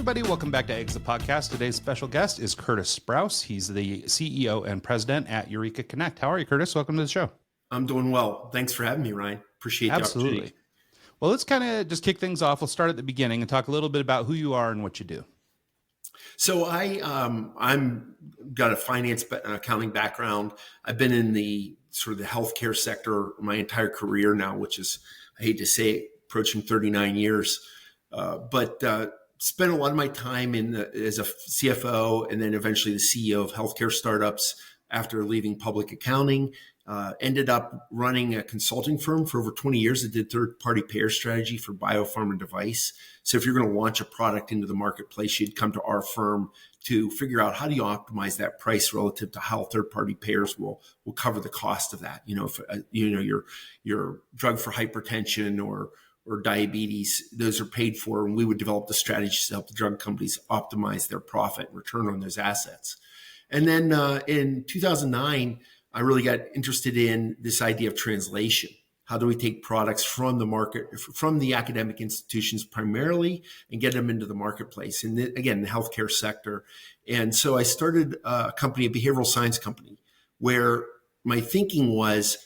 everybody. Welcome back to Eggs, the podcast. Today's special guest is Curtis Sprouse. He's the CEO and president at Eureka Connect. How are you, Curtis? Welcome to the show. I'm doing well. Thanks for having me, Ryan. Appreciate the opportunity. Well, let's kind of just kick things off. We'll start at the beginning and talk a little bit about who you are and what you do. So I'm got a finance and accounting background. I've been in the sort of the healthcare sector my entire career now, which is, I hate to say it, approaching 39 years. But spent a lot of my time as a CFO and then eventually the CEO of healthcare startups after leaving public accounting. Ended up running a consulting firm for over 20 years that did third-party payer strategy for biopharma device. So if you're going to launch a product into the marketplace, you'd come to our firm to figure out how do you optimize that price relative to how third-party payers will cover the cost of that. If your drug for hypertension or diabetes, those are paid for, and we would develop the strategies to help the drug companies optimize their profit and return on those assets. And then in 2009, I really got interested in this idea of translation. How do we take products from the market, from the academic institutions primarily, and get them into the marketplace? And again, the healthcare sector. And so I started a company, a behavioral science company, where my thinking was,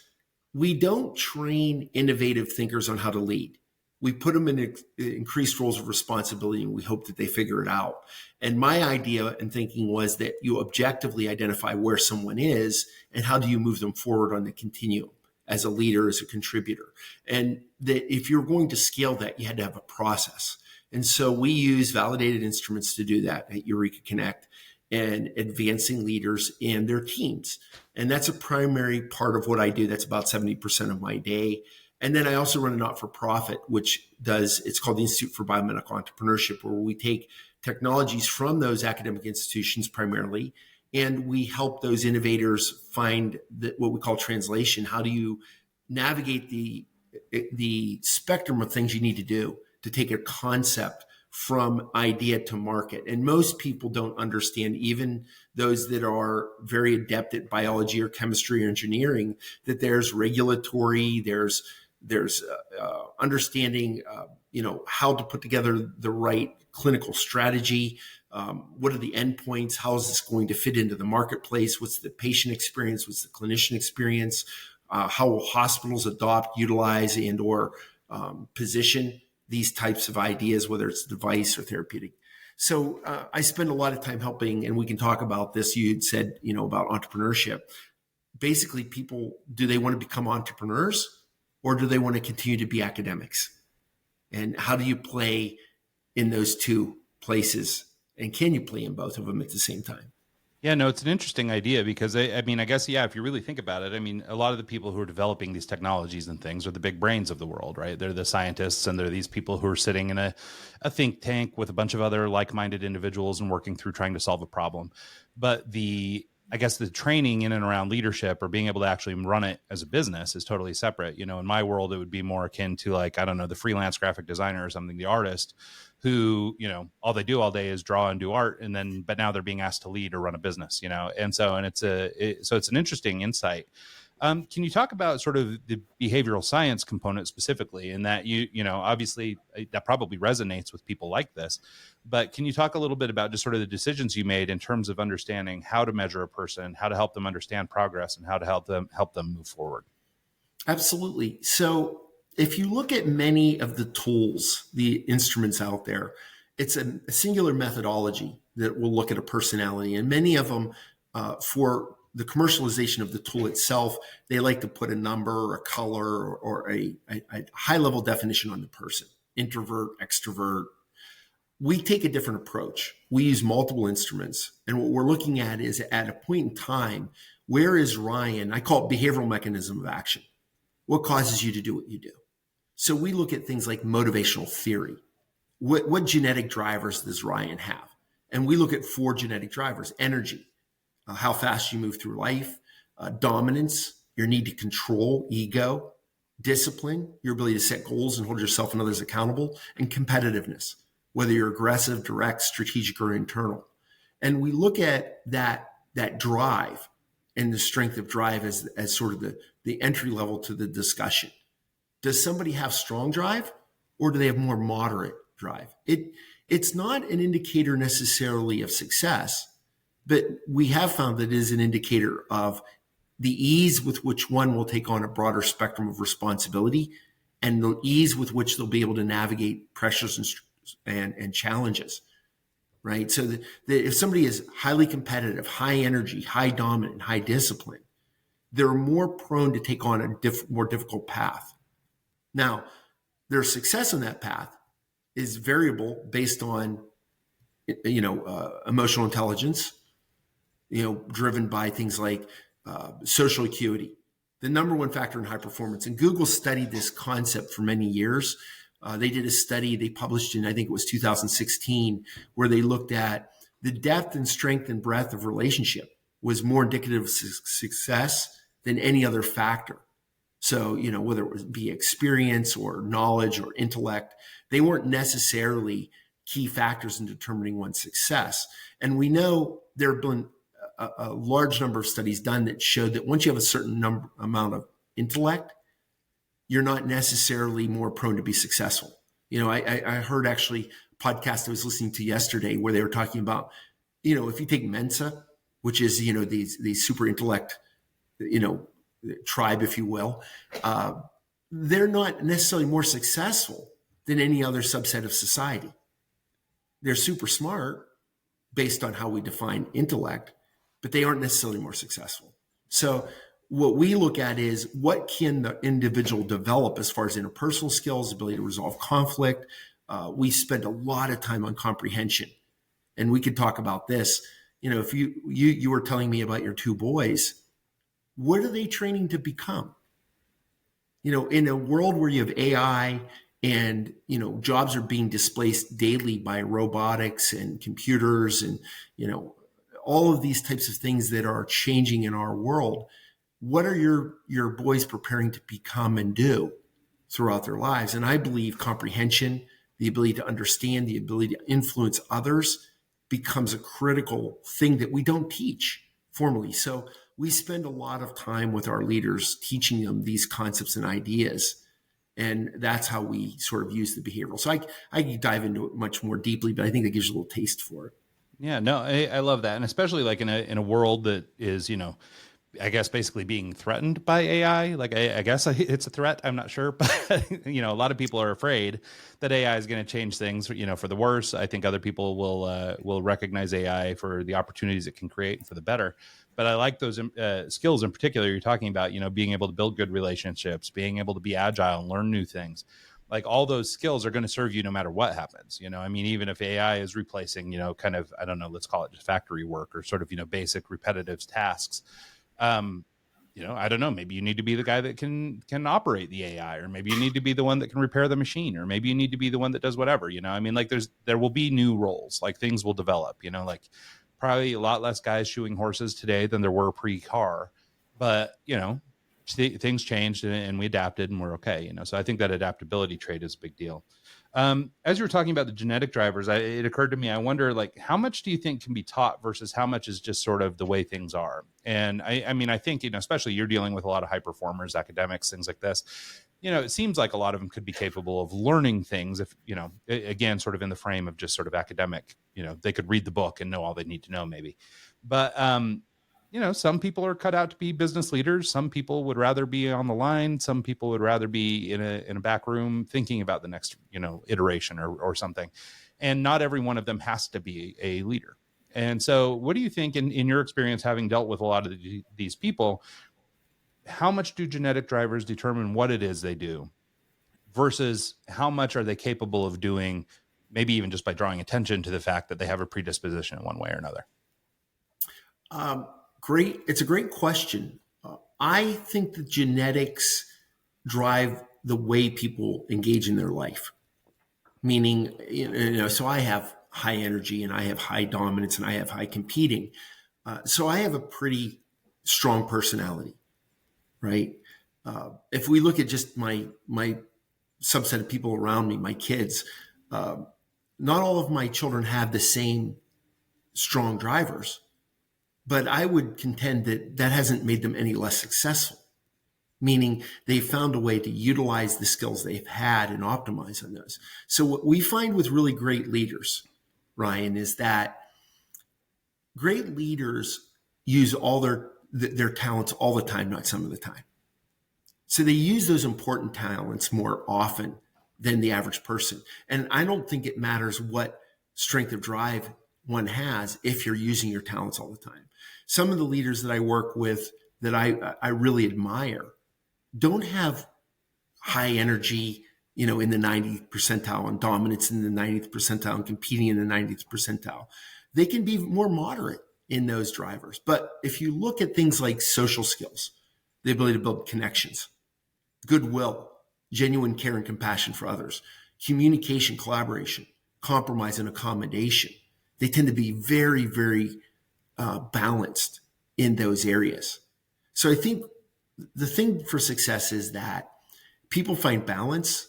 we don't train innovative thinkers on how to lead. We put them in increased roles of responsibility, and we hope that they figure it out. And my idea and thinking was that you objectively identify where someone is and how do you move them forward on the continuum as a leader, as a contributor. And that if you're going to scale that, you had to have a process. And so we use validated instruments to do that at Eureka Connect and advancing leaders and their teams. And that's a primary part of what I do. That's about 70% of my day. And then I also run a not-for-profit, it's called the Institute for Biomedical Entrepreneurship, where we take technologies from those academic institutions primarily, and we help those innovators find what we call translation. How do you navigate the spectrum of things you need to do to take a concept from idea to market? And most people don't understand, even those that are very adept at biology or chemistry or engineering, that there's regulatory, there's understanding, how to put together the right clinical strategy. What are the endpoints? How is this going to fit into the marketplace? What's the patient experience? What's the clinician experience? How will hospitals adopt, utilize, and or position these types of ideas, whether it's device or therapeutic? So I spend a lot of time helping, and we can talk about this. You had said, about entrepreneurship. Basically, people, do they want to become entrepreneurs? Or do they want to continue to be academics? And how do you play in those two places? And can you play in both of them at the same time? Yeah, no, it's an interesting idea because I guess, if you really think about it, a lot of the people who are developing these technologies and things are the big brains of the world, right? They're the scientists, and they're these people who are sitting in a think tank with a bunch of other like-minded individuals and working through trying to solve a problem. But the training in and around leadership or being able to actually run it as a business is totally separate. In my world, it would be more akin to the freelance graphic designer or something, the artist who, all they do all day is draw and do art. But now they're being asked to lead or run a business, so it's an interesting insight. Can you talk about sort of the behavioral science component specifically, in that obviously that probably resonates with people like this, but can you talk a little bit about just sort of the decisions you made in terms of understanding how to measure a person, how to help them understand progress, and how to help them move forward? Absolutely. So if you look at many of the tools, the instruments out there, it's a singular methodology that will look at a personality, and many of them for the commercialization of the tool itself, they like to put a number or a color or a high level definition on the person, introvert, extrovert. We take a different approach. We use multiple instruments. And what we're looking at is, at a point in time, where is Ryan? I call it behavioral mechanism of action. What causes you to do what you do? So we look at things like motivational theory. What genetic drivers does Ryan have? And we look at 4 genetic drivers: energy, how fast you move through life, dominance, your need to control, ego, discipline, your ability to set goals and hold yourself and others accountable, and competitiveness, whether you're aggressive, direct, strategic, or internal. And we look at that drive and the strength of drive as sort of the entry level to the discussion. Does somebody have strong drive, or do they have more moderate drive? It it's not an indicator necessarily of success, but we have found that it is an indicator of the ease with which one will take on a broader spectrum of responsibility and the ease with which they'll be able to navigate pressures and challenges, right? So that if somebody is highly competitive, high energy, high dominant, high discipline, they're more prone to take on a more difficult path. Now, their success on that path is variable based on, emotional intelligence, driven by things like social acuity, the number one factor in high performance. And Google studied this concept for many years. They did a study they published in, I think it was 2016, where they looked at the depth and strength and breadth of relationship was more indicative of success than any other factor. So, whether it would be experience or knowledge or intellect, they weren't necessarily key factors in determining one's success. And we know there have been a large number of studies done that showed that once you have a certain amount of intellect, you're not necessarily more prone to be successful. I heard actually a podcast I was listening to yesterday where they were talking about, if you take Mensa, which is, these super intellect, tribe, if you will, they're not necessarily more successful than any other subset of society. They're super smart based on how we define intellect, but they aren't necessarily more successful. So what we look at is what can the individual develop as far as interpersonal skills, ability to resolve conflict. We spend a lot of time on comprehension, and we could talk about this. If you were telling me about your two boys, what are they training to become? In a world where you have AI and, jobs are being displaced daily by robotics and computers and, all of these types of things that are changing in our world, what are your boys preparing to become and do throughout their lives? And I believe comprehension, the ability to understand, the ability to influence others becomes a critical thing that we don't teach formally. So we spend a lot of time with our leaders teaching them these concepts and ideas. And that's how we sort of use the behavioral. So I can dive into it much more deeply, but I think that gives you a little taste for it. Yeah, no, I love that. And especially like in a world that is, I guess basically being threatened by AI. Like I guess it's a threat. I'm not sure, but a lot of people are afraid that AI is going to change things, for the worse. I think other people will recognize AI for the opportunities it can create for the better. But I like those skills in particular you're talking about. Being able to build good relationships, being able to be agile and learn new things. Like all those skills are going to serve you no matter what happens. Even if AI is replacing, kind of, I don't know, let's call it just factory work or sort of, basic repetitive tasks. I don't know, maybe you need to be the guy that can operate the AI, or maybe you need to be the one that can repair the machine, or maybe you need to be the one that does whatever, there will be new roles, like things will develop, like probably a lot less guys shoeing horses today than there were pre-car, but things changed and we adapted and we're okay, so I think that adaptability trait is a big deal. As you were talking about the genetic drivers, it occurred to me, I wonder, like, how much do you think can be taught versus how much is just sort of the way things are? And I think, especially you're dealing with a lot of high performers, academics, things like this, it seems like a lot of them could be capable of learning things if, again, sort of in the frame of just sort of academic, they could read the book and know all they need to know maybe. But, some people are cut out to be business leaders. Some people would rather be on the line. Some people would rather be in a back room thinking about the next, iteration or something. And not every one of them has to be a leader. And so what do you think in your experience, having dealt with a lot of these people, how much do genetic drivers determine what it is they do versus how much are they capable of doing, maybe even just by drawing attention to the fact that they have a predisposition in one way or another? Great. It's a great question. I think the genetics drive the way people engage in their life. Meaning, so I have high energy and I have high dominance and I have high competing. So I have a pretty strong personality, right? If we look at just my subset of people around me, my kids, not all of my children have the same strong drivers. But I would contend that hasn't made them any less successful. meaning they found a way to utilize the skills they've had and optimize on those. So what we find with really great leaders, Ryan, is that great leaders use all their talents all the time, not some of the time. So they use those important talents more often than the average person. And I don't think it matters what strength of drive one has if you're using your talents all the time. Some of the leaders that I work with that I really admire don't have high energy, in the 90th percentile and dominance in the 90th percentile and competing in the 90th percentile. They can be more moderate in those drivers. But if you look at things like social skills, the ability to build connections, goodwill, genuine care and compassion for others, communication, collaboration, compromise, and accommodation, they tend to be very, very balanced in those areas. So I think the thing for success is that people find balance.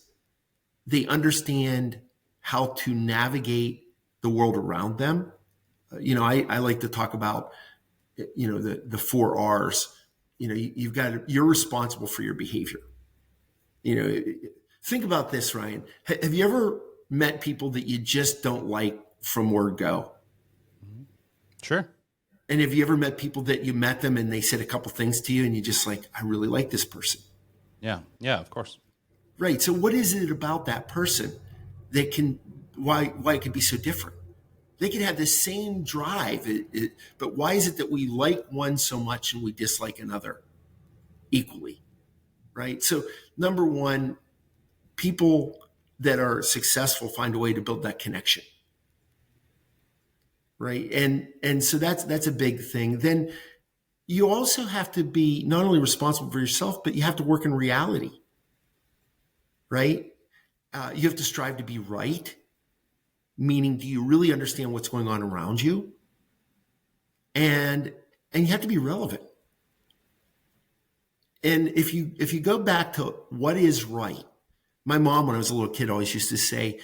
They understand how to navigate the world around them. I like to talk about, the 4 R's. You're responsible for your behavior. Think about this, Ryan. Have you ever met people that you just don't like from word go? Sure. And have you ever met people that you met them and they said a couple things to you and you just like, I really like this person? Yeah. Yeah, of course. Right. So what is it about that person that why it can be so different? They can have the same drive, but why is it that we like one so much and we dislike another equally? Right. So number one, people that are successful find a way to build that connection. Right. And so that's a big thing. Then you also have to be not only responsible for yourself, but you have to work in reality. Right. You have to strive to be right. Meaning, do you really understand what's going on around you? And you have to be relevant. And if you go back to what is right, my mom, when I was a little kid, always used to say,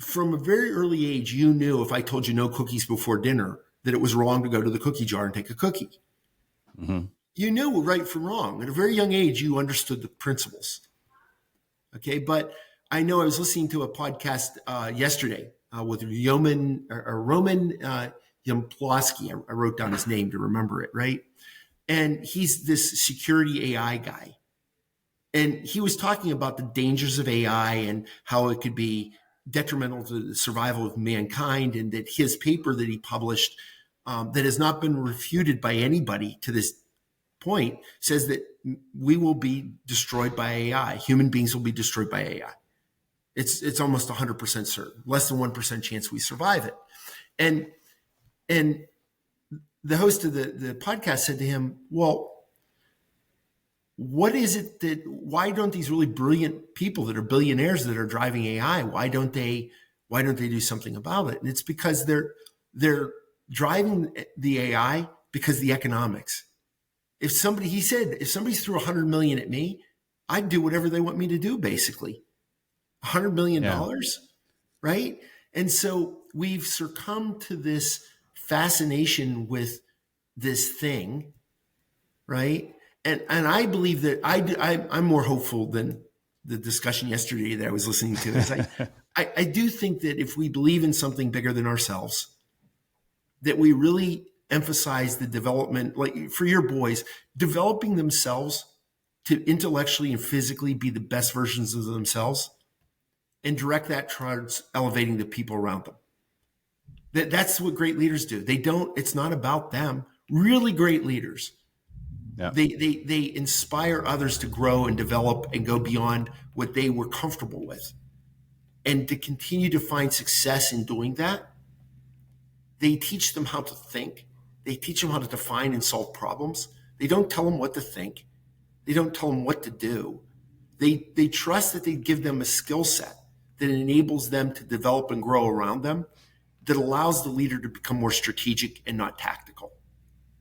from a very early age, you knew if I told you no cookies before dinner, that it was wrong to go to the cookie jar and take a cookie. Mm-hmm. You knew right from wrong. At a very young age, you understood the principles. Okay, but I know I was listening to a podcast yesterday with Roman Yamplowski. I wrote down his name to remember it, right? And he's this security AI guy. And he was talking about the dangers of AI and how it could be detrimental to the survival of mankind, and that his paper that he published that has not been refuted by anybody to this point says that we will be destroyed by AI. Human beings will be destroyed by AI. It's almost 100% certain, less than 1% chance we survive it. And the host of the podcast said to him, well, what is it why don't these really brilliant people that are billionaires that are driving AI, why don't they do something about it? And it's because they're driving the AI because of the economics. He said, if somebody threw $100 million at me, I'd do whatever they want me to do, basically. $100 million, right? And so we've succumbed to this fascination with this thing, right? And I believe that I'm more hopeful than the discussion yesterday that I was listening to. I do think that if we believe in something bigger than ourselves, that we really emphasize the development, like for your boys, developing themselves to intellectually and physically be the best versions of themselves, and direct that towards elevating the people around them. That's what great leaders do. It's not about them. Really great leaders. Yeah. They inspire others to grow and develop and go beyond what they were comfortable with. And to continue to find success in doing that, they teach them how to think. They teach them how to define and solve problems. They don't tell them what to think. They don't tell them what to do. They trust that they give them a skill set that enables them to develop and grow around them, that allows the leader to become more strategic and not tactical.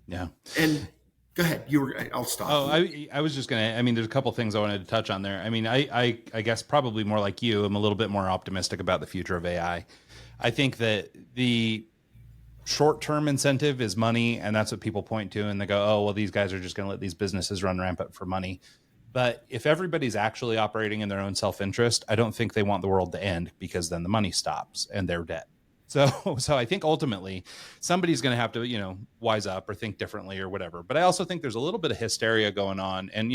Yeah. And go ahead. I'll stop. Oh, I was just there's a couple things I wanted to touch on there. I guess probably more like you, I'm a little bit more optimistic about the future of AI. I think that the short-term incentive is money, and that's what people point to, and they go, oh, well, these guys are just going to let these businesses run rampant for money. But if everybody's actually operating in their own self-interest, I don't think they want the world to end, because then the money stops and they're dead. So I think ultimately somebody's going to have to, wise up or think differently or whatever. But I also think there's a little bit of hysteria going on. And,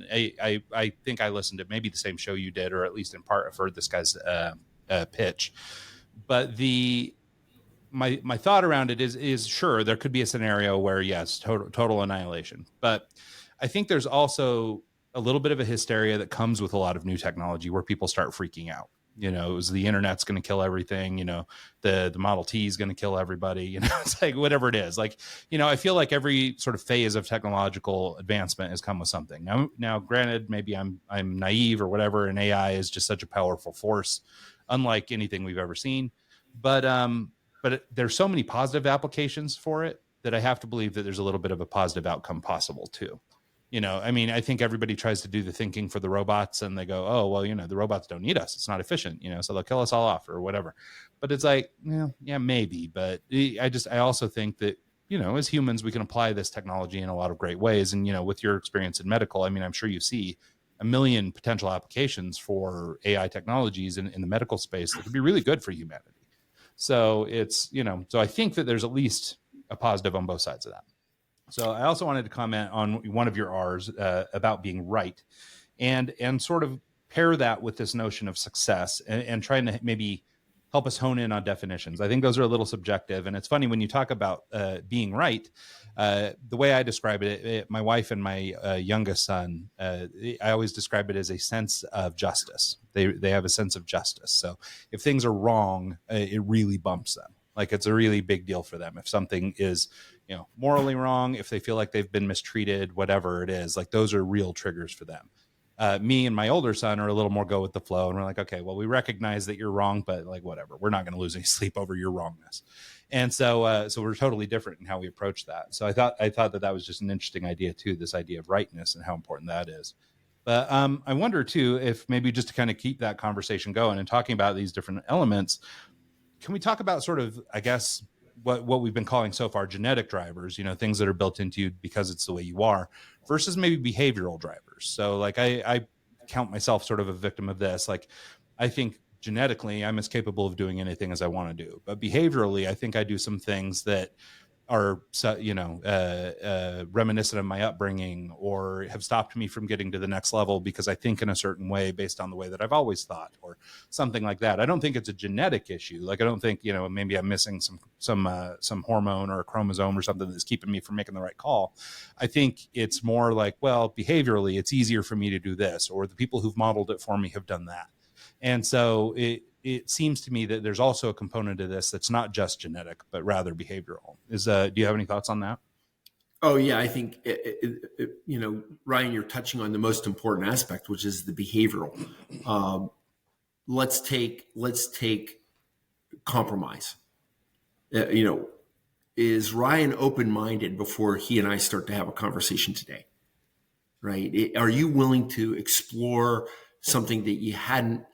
I think I listened to maybe the same show you did, or at least in part I've heard this guy's pitch. But my thought around it is sure, there could be a scenario where, yes, total annihilation. But I think there's also a little bit of a hysteria that comes with a lot of new technology where people start freaking out. It was the internet's going to kill everything. The Model T is going to kill everybody. It's like whatever it is. Like, I feel like every sort of phase of technological advancement has come with something. Now, granted, maybe I'm naive or whatever, and AI is just such a powerful force, unlike anything we've ever seen. But there's so many positive applications for it that I have to believe that there's a little bit of a positive outcome possible too. I think everybody tries to do the thinking for the robots and they go, oh, well, the robots don't need us. It's not efficient, so they'll kill us all off or whatever. But it's like, yeah, maybe. But I also think that, as humans, we can apply this technology in a lot of great ways. And, with your experience in medical, I'm sure you see a million potential applications for AI technologies in the medical space that could be really good for humanity. So it's, so I think that there's at least a positive on both sides of that. So I also wanted to comment on one of your R's about being right, and sort of pair that with this notion of success and trying to maybe help us hone in on definitions. I think those are a little subjective. And it's funny when you talk about being right, the way I describe it, my wife and my youngest son, I always describe it as a sense of justice. They have a sense of justice. So if things are wrong, it really bumps them. Like it's a really big deal for them. If something is, morally wrong, if they feel like they've been mistreated, whatever it is, like those are real triggers for them. Me and my older son are a little more go with the flow. And we're like, okay, well, we recognize that you're wrong, but like, whatever, we're not going to lose any sleep over your wrongness. And so we're totally different in how we approach that. So I thought that was just an interesting idea too, this idea of rightness and how important that is. But I wonder too, if maybe just to kind of keep that conversation going and talking about these different elements, can we talk about sort of, I guess, what we've been calling so far genetic drivers, things that are built into you because it's the way you are, versus maybe behavioral drivers. So like I count myself sort of a victim of this. Like I think genetically I'm as capable of doing anything as I want to do, but behaviorally I think I do some things that are, reminiscent of my upbringing or have stopped me from getting to the next level because I think in a certain way based on the way that I've always thought or something like that. I don't think it's a genetic issue. Like, I don't think, maybe I'm missing some hormone or a chromosome or something that's keeping me from making the right call. I think it's more like, well, behaviorally, it's easier for me to do this, or the people who've modeled it for me have done that. And so it seems to me that there's also a component of this that's not just genetic, but rather behavioral. Do you have any thoughts on that? Oh yeah, I think Ryan, you're touching on the most important aspect, which is the behavioral. Let's take compromise. Is Ryan open-minded before he and I start to have a conversation today? Right? Are you willing to explore something that you hadn't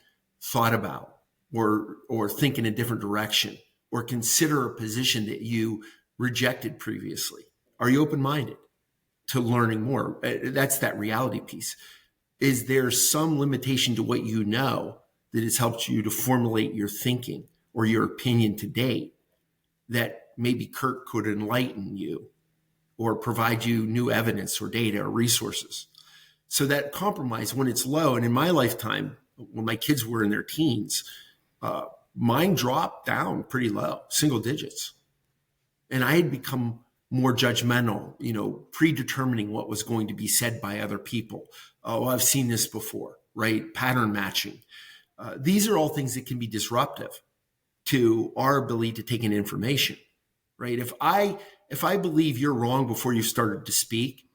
thought about, or think in a different direction, or consider a position that you rejected previously? Are you open-minded to learning more? That's that reality piece. Is there some limitation to what you know that has helped you to formulate your thinking or your opinion to date that maybe Kurt could enlighten you or provide you new evidence or data or resources? So that compromise, when it's low, and in my lifetime, when my kids were in their teens, mine dropped down pretty low, single digits. And I had become more judgmental, predetermining what was going to be said by other people. Oh, I've seen this before, right? Pattern matching. These are all things that can be disruptive to our ability to take in information, right? If I believe you're wrong before you started to speak,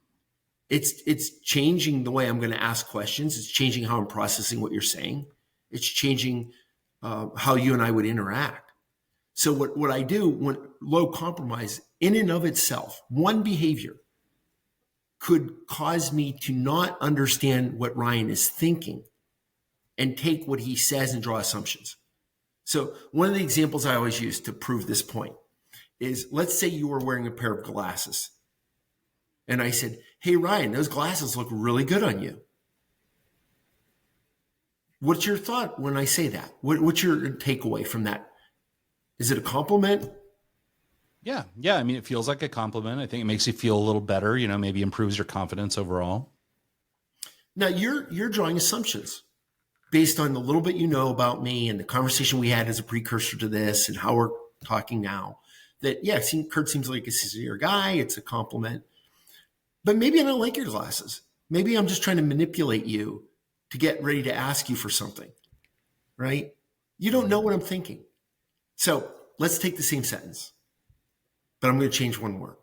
it's changing the way I'm going to ask questions. It's changing how I'm processing what you're saying. It's changing how you and I would interact. So what I do when low compromise in and of itself, one behavior could cause me to not understand what Ryan is thinking and take what he says and draw assumptions. So one of the examples I always use to prove this point is, let's say you were wearing a pair of glasses. And I said, hey, Ryan, those glasses look really good on you. What's your thought when I say that? What's your takeaway from that? Is it a compliment? Yeah. Yeah. I mean, it feels like a compliment. I think it makes you feel a little better, maybe improves your confidence overall. Now you're drawing assumptions based on the little bit you know about me and the conversation we had as a precursor to this and how we're talking now. That, yeah, Kurt seems like a sincere guy. It's a compliment. But maybe I don't like your glasses. Maybe I'm just trying to manipulate you to get ready to ask you for something, right? You don't know what I'm thinking. So let's take the same sentence, but I'm going to change one word.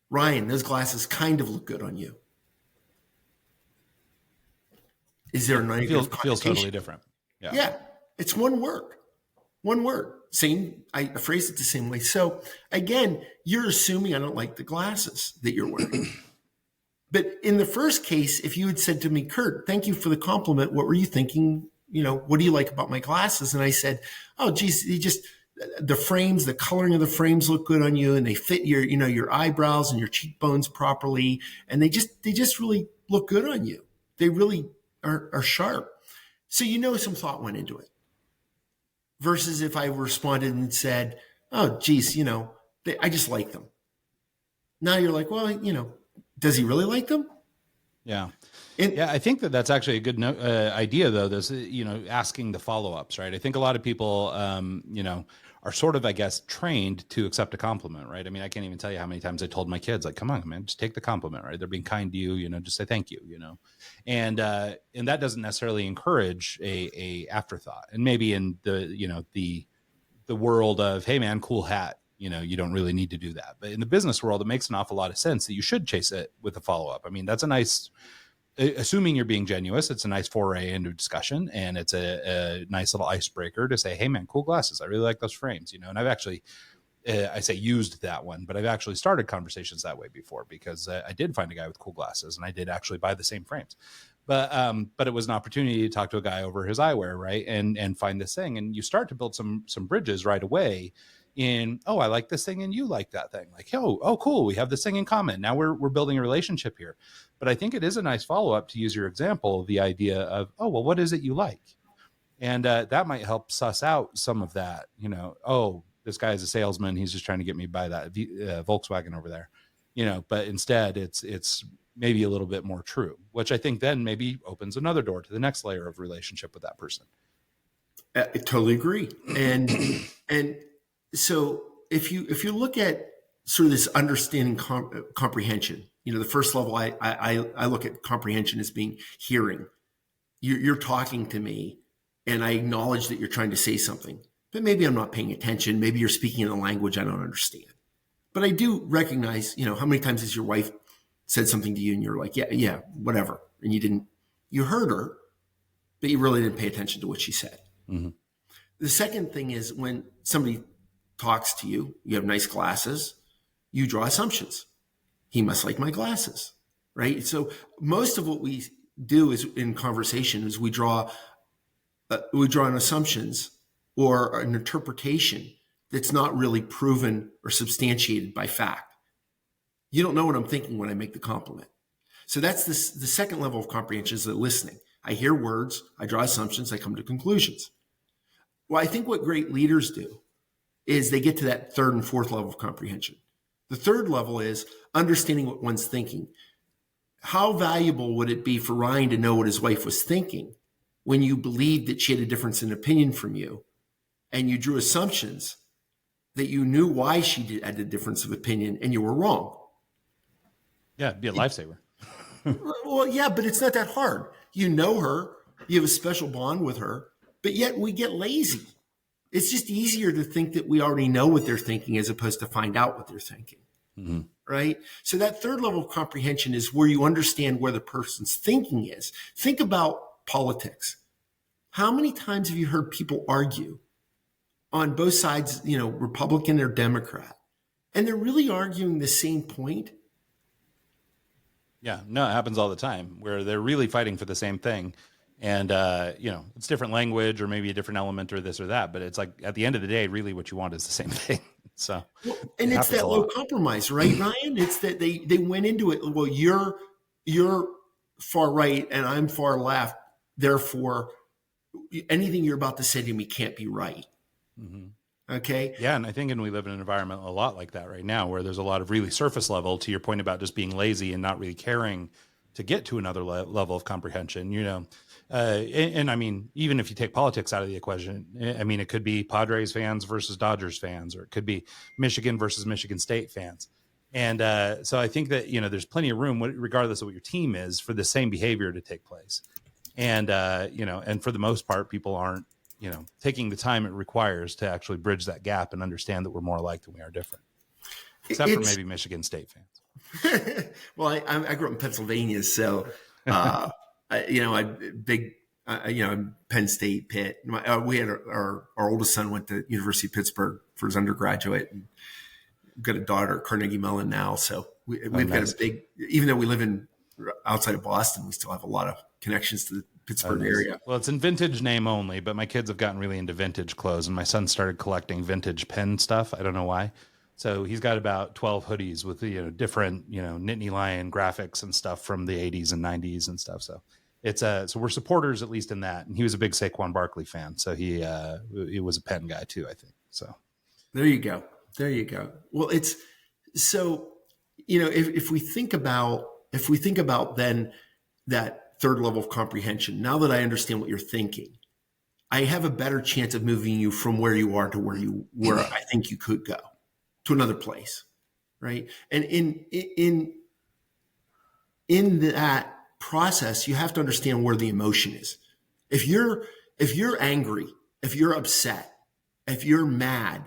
Ryan, those glasses kind of look good on you. Is there a negative connotation? Feels totally different. Yeah, it's one word. One word. Same, I phrase it the same way. So again, you're assuming I don't like the glasses that you're wearing. But in the first case, if you had said to me, Kurt, thank you for the compliment. What were you thinking? What do you like about my glasses? And I said, oh, geez, the frames, the coloring of the frames look good on you, and they fit your eyebrows and your cheekbones properly. And they just really look good on you. They really are sharp. So, some thought went into it. Versus if I responded and said, oh, geez, I just like them. Now you're like, well, does he really like them? Yeah. I think that's actually a good idea, though, this, asking the follow-ups, right? I think a lot of people, are sort of, I guess, trained to accept a compliment, right? I mean, I can't even tell you how many times I told my kids, like, come on, man, just take the compliment, right? They're being kind to you, just say thank you, and that doesn't necessarily encourage a afterthought. And maybe in the world of, hey, man, cool hat, you don't really need to do that. But in the business world, it makes an awful lot of sense that you should chase it with a follow-up. I mean, that's a nice, assuming you're being genuine, it's a nice foray into discussion, and it's a nice little icebreaker to say, hey man, cool glasses. I really like those frames, and I've actually, I say used that one, but I've actually started conversations that way before, because I did find a guy with cool glasses, and I did actually buy the same frames. But it was an opportunity to talk to a guy over his eyewear, right? And find this thing. And you start to build some bridges right away in, oh, I like this thing and you like that thing. Like, oh, cool. We have this thing in common. Now we're building a relationship here. But I think it is a nice follow-up, to use your example, the idea of, oh, well, what is it you like? And that might help suss out some of that, oh, this guy is a salesman. He's just trying to get me to buy that Volkswagen over there, but instead it's maybe a little bit more true, which I think then maybe opens another door to the next layer of relationship with that person. I totally agree. And so if you look at sort of this understanding comprehension, the first level, I look at comprehension as being hearing. You're talking to me, and I acknowledge that you're trying to say something, but maybe I'm not paying attention. Maybe you're speaking in a language I don't understand. But I do recognize, how many times has your wife said something to you and you're like, yeah, whatever. And you heard her, but you really didn't pay attention to what she said. Mm-hmm. The second thing is, when somebody talks to you, you have nice glasses, you draw assumptions. He must like my glasses, right? So most of what we do is in conversation is we draw on assumptions or an interpretation that's not really proven or substantiated by fact. You don't know what I'm thinking when I make the compliment. So that's the second level of comprehension, is the listening. I hear words, I draw assumptions, I come to conclusions. Well, I think what great leaders do is they get to that third and fourth level of comprehension. The third level is understanding what one's thinking. How valuable would it be for Ryan to know what his wife was thinking when you believed that she had a difference in opinion from you, and you drew assumptions that you knew why she had a difference of opinion and you were wrong? Yeah, it'd be a lifesaver. Well, yeah, but it's not that hard. You know her, you have a special bond with her, but yet we get lazy. It's just easier to think that we already know what they're thinking as opposed to find out what they're thinking. Mm-hmm. Right? So that third level of comprehension is where you understand where the person's thinking is. Think about politics. How many times have you heard people argue on both sides, Republican or Democrat, and they're really arguing the same point? Yeah, no, it happens all the time, where they're really fighting for the same thing. And, it's different language or maybe a different element or this or that. But it's like, at the end of the day, really what you want is the same thing. So, and it's that low compromise, right, Ryan? It's that they went into it. Well, you're far right and I'm far left. Therefore, anything you're about to say to me can't be right. Mm-hmm. Okay. Yeah. And I think, we live in an environment a lot like that right now, where there's a lot of really surface level, to your point about just being lazy and not really caring to get to another level of comprehension, and I mean, even if you take politics out of the equation, I mean, it could be Padres fans versus Dodgers fans, or it could be Michigan versus Michigan State fans. And so I think that, there's plenty of room, regardless of what your team is, for the same behavior to take place. And, and for the most part, people aren't, taking the time it requires to actually bridge that gap and understand that we're more alike than we are different, except for maybe Michigan State fans. Well, I grew up in Pennsylvania, so, Penn State, Pitt. We had our oldest son went to University of Pittsburgh for his undergraduate, and we've got a daughter at Carnegie Mellon now. So we've got a big, even though we live outside of Boston, we still have a lot of connections to the Pittsburgh area. Well, it's in vintage name only, but my kids have gotten really into vintage clothes, and my son started collecting vintage pen stuff. I don't know why. So he's got about 12 hoodies with, different, Nittany Lion graphics and stuff from the 80s and 90s and stuff. So it's so we're supporters, at least in that. And he was a big Saquon Barkley fan. So he was a pen guy too, I think. So there you go. Well, it's so, if we think about then that third level of comprehension, now that I understand what you're thinking, I have a better chance of moving you from where you are to where I think you could go, to another place. Right. And in that process, you have to understand where the emotion is. If you're angry, if you're upset, if you're mad,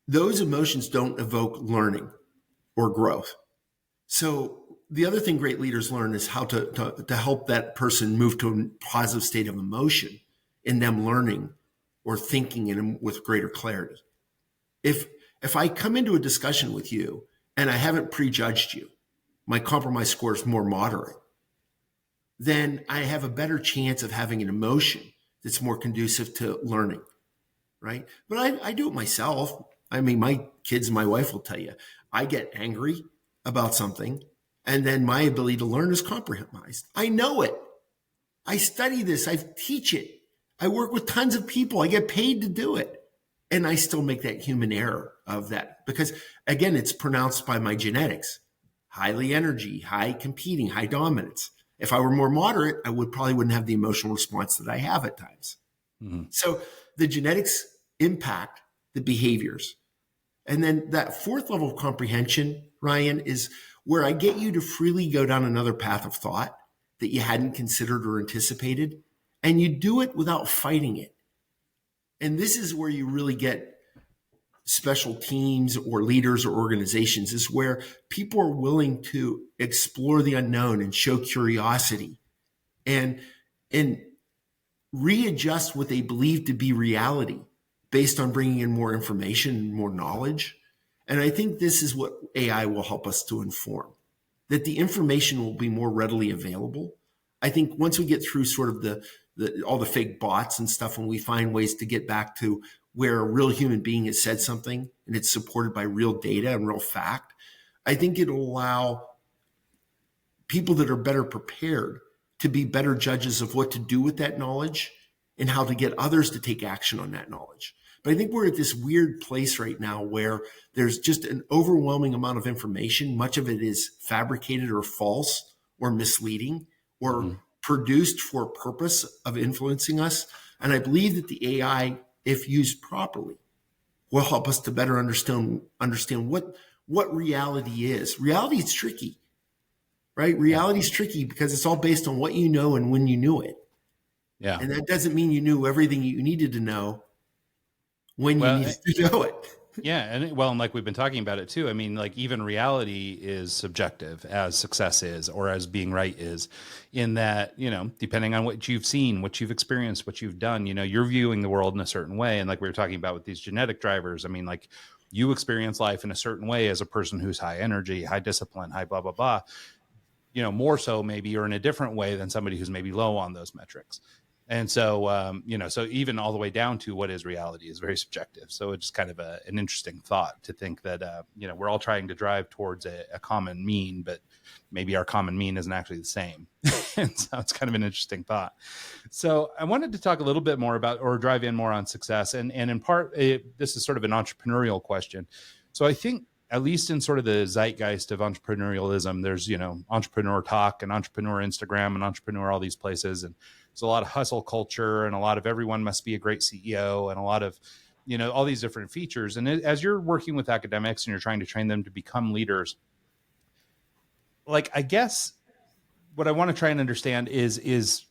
those emotions don't evoke learning or growth. So the other thing great leaders learn is how to help that person move to a positive state of emotion in them learning or thinking with greater clarity. If I come into a discussion with you and I haven't prejudged you, my compromise score is more moderate, then I have a better chance of having an emotion that's more conducive to learning, right? But I do it myself. I mean, my kids and my wife will tell you, I get angry about something, and then my ability to learn is compromised. I know it. I study this. I teach it. I work with tons of people. I get paid to do it. And I still make that human error of that because, again, it's pronounced by my genetics. Highly energy, high competing, high dominance. If I were more moderate, I probably wouldn't have the emotional response that I have at times. Mm-hmm. So the genetics impact the behaviors. And then that fourth level of comprehension, Ryan, is where I get you to freely go down another path of thought that you hadn't considered or anticipated, and you do it without fighting it. And this is where you really get special teams or leaders or organizations, is where people are willing to explore the unknown and show curiosity and readjust what they believe to be reality based on bringing in more information and more knowledge. And I think this is what AI will help us to inform, that the information will be more readily available. I think once we get through sort of all the fake bots and stuff, and we find ways to get back to where a real human being has said something and it's supported by real data and real fact, I think it'll allow people that are better prepared to be better judges of what to do with that knowledge and how to get others to take action on that knowledge. But I think we're at this weird place right now where there's just an overwhelming amount of information. Much of it is fabricated or false or misleading or produced for a purpose of influencing us. And I believe that the AI, if used properly, will help us to better understand what reality is. Reality is tricky, right? Reality is tricky because it's all based on what you know and when you knew it. Yeah. And that doesn't mean you knew everything you needed to know when you needed to know it. Yeah. And like we've been talking about it too. I mean, like even reality is subjective as success is, or as being right is, in that, depending on what you've seen, what you've experienced, what you've done, you're viewing the world in a certain way. And like we were talking about with these genetic drivers, I mean, like you experience life in a certain way as a person who's high energy, high discipline, high blah, blah, blah, more so maybe, or in a different way than somebody who's maybe low on those metrics. And so, so even all the way down to what is reality is very subjective. So it's kind of an interesting thought to think that, we're all trying to drive towards a common mean, but maybe our common mean isn't actually the same. And so it's kind of an interesting thought. So I wanted to talk a little bit more about, or drive in more on success. And in part, this is sort of an entrepreneurial question. So I think, at least in sort of the zeitgeist of entrepreneurialism, there's, entrepreneur talk and entrepreneur Instagram and entrepreneur all these places. And there's a lot of hustle culture and a lot of everyone must be a great CEO and a lot of, all these different features. And as you're working with academics and you're trying to train them to become leaders, like, I guess what I want to try and understand is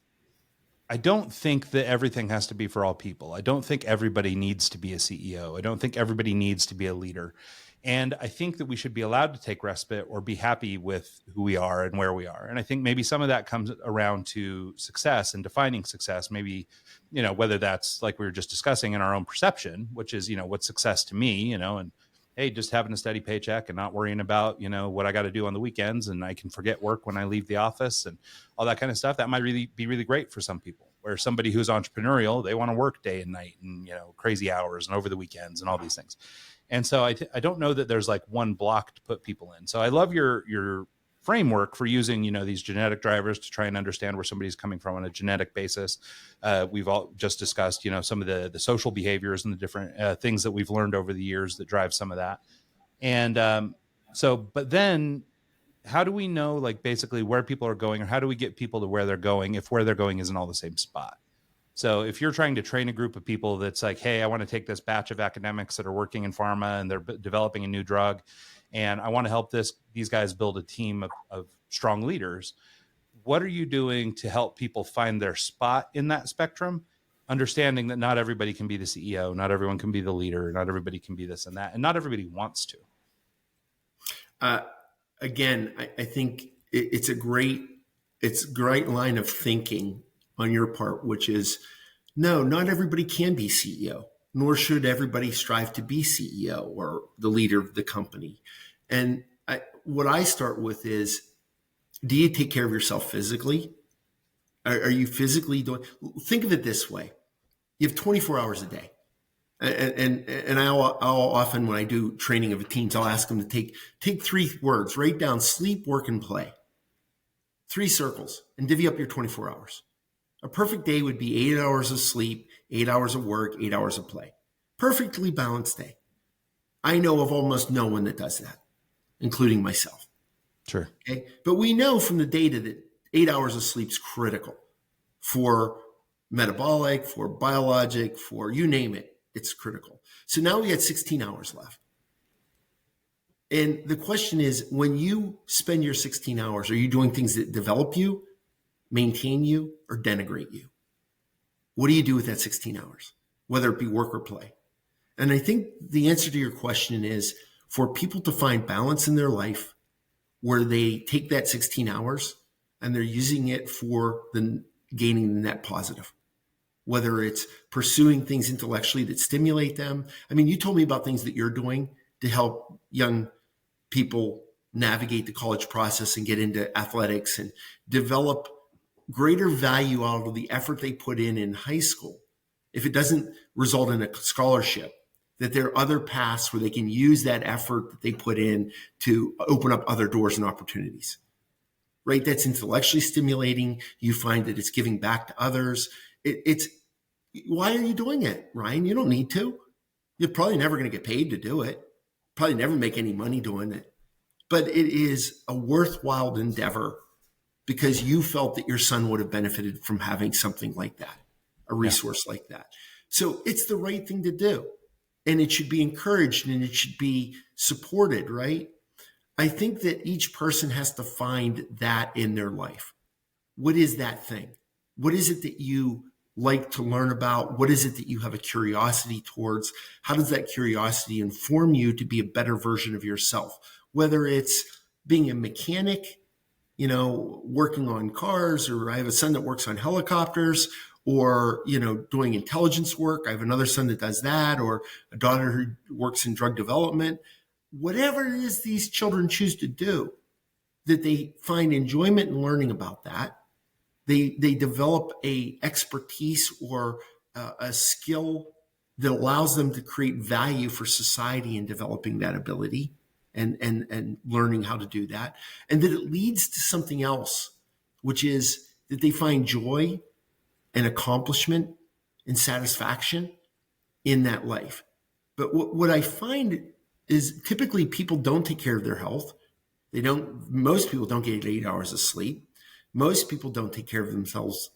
I don't think that everything has to be for all people. I don't think everybody needs to be a CEO. I don't think everybody needs to be a leader. And I think that we should be allowed to take respite or be happy with who we are and where we are. And I think maybe some of that comes around to success and defining success. Maybe, whether that's like we were just discussing in our own perception, which is, what's success to me, and hey, just having a steady paycheck and not worrying about, what I got to do on the weekends, and I can forget work when I leave the office and all that kind of stuff. That might really be really great for some people. Where somebody who's entrepreneurial, they want to work day and night and, crazy hours and over the weekends and all these things. And so I don't know that there's like one block to put people in. So I love your framework for using, these genetic drivers to try and understand where somebody's coming from on a genetic basis. We've all just discussed, some of the social behaviors and the different things that we've learned over the years that drive some of that. And but then how do we know, like, basically where people are going, or how do we get people to where they're going if where they're going isn't all the same spot? So if you're trying to train a group of people that's like, hey, I want to take this batch of academics that are working in pharma and they're developing a new drug, and I want to help these guys build a team of strong leaders, what are you doing to help people find their spot in that spectrum, understanding that not everybody can be the CEO, not everyone can be the leader, not everybody can be this and that, and not everybody wants to? Again, I think it's a great line of thinking on your part, which is, no, not everybody can be CEO, nor should everybody strive to be CEO or the leader of the company. And what I start with is, do you take care of yourself physically? Are you physically doing? Think of it this way: you have 24 hours a day. And I'll often, when I do training of teams, I'll ask them to take 3 words, write down sleep, work, and play. 3 circles, and divvy up your 24 hours. A perfect day would be 8 hours of sleep, 8 hours of work, 8 hours of play. Perfectly balanced day. I know of almost no one that does that, including myself. Sure. Okay. But we know from the data that 8 hours of sleep is critical for metabolic, for biologic, for you name it. It's critical. So now we had 16 hours left. And the question is, when you spend your 16 hours, are you doing things that develop you, maintain you, or denigrate you? What do you do with that 16 hours, whether it be work or play? And I think the answer to your question is, for people to find balance in their life where they take that 16 hours and they're using it for gaining the net positive, whether it's pursuing things intellectually that stimulate them. I mean, you told me about things that you're doing to help young people navigate the college process and get into athletics and develop greater value out of the effort they put in high school. If it doesn't result in a scholarship, that there are other paths where they can use that effort that they put in to open up other doors and opportunities, right? That's intellectually stimulating. You find that it's giving back to others. Why are you doing it, Ryan? You don't need to. You're probably never going to get paid to do it. Probably never make any money doing it. But it is a worthwhile endeavor because you felt that your son would have benefited from having something like that, a resource like that. So it's the right thing to do. And it should be encouraged and it should be supported, right? I think that each person has to find that in their life. What is that thing? What is it that you like to learn about? What is it that you have a curiosity towards? How does that curiosity inform you to be a better version of yourself? Whether it's being a mechanic, working on cars, or I have a son that works on helicopters, or, doing intelligence work. I have another son that does that, or a daughter who works in drug development. Whatever it is these children choose to do, that they find enjoyment in learning about that They develop a expertise or a skill that allows them to create value for society in developing that ability and learning how to do that. And that it leads to something else, which is that they find joy and accomplishment and satisfaction in that life. But what I find is typically people don't take care of their health. Most people don't get 8 hours of sleep. Most people don't take care of themselves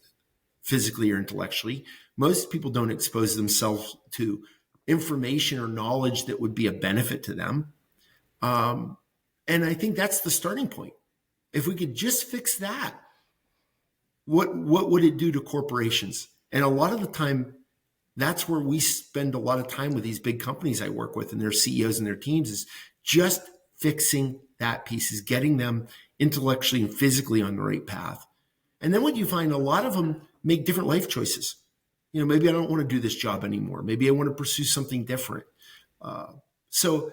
physically or intellectually. Most people don't expose themselves to information or knowledge that would be a benefit to them. And I think that's the starting point. If we could just fix that, what would it do to corporations? And a lot of the time, that's where we spend a lot of time with these big companies I work with and their CEOs and their teams, is just fixing that piece, is getting them intellectually and physically on the right path. And then what you find, a lot of them make different life choices. Maybe I don't want to do this job anymore. Maybe I want to pursue something different. So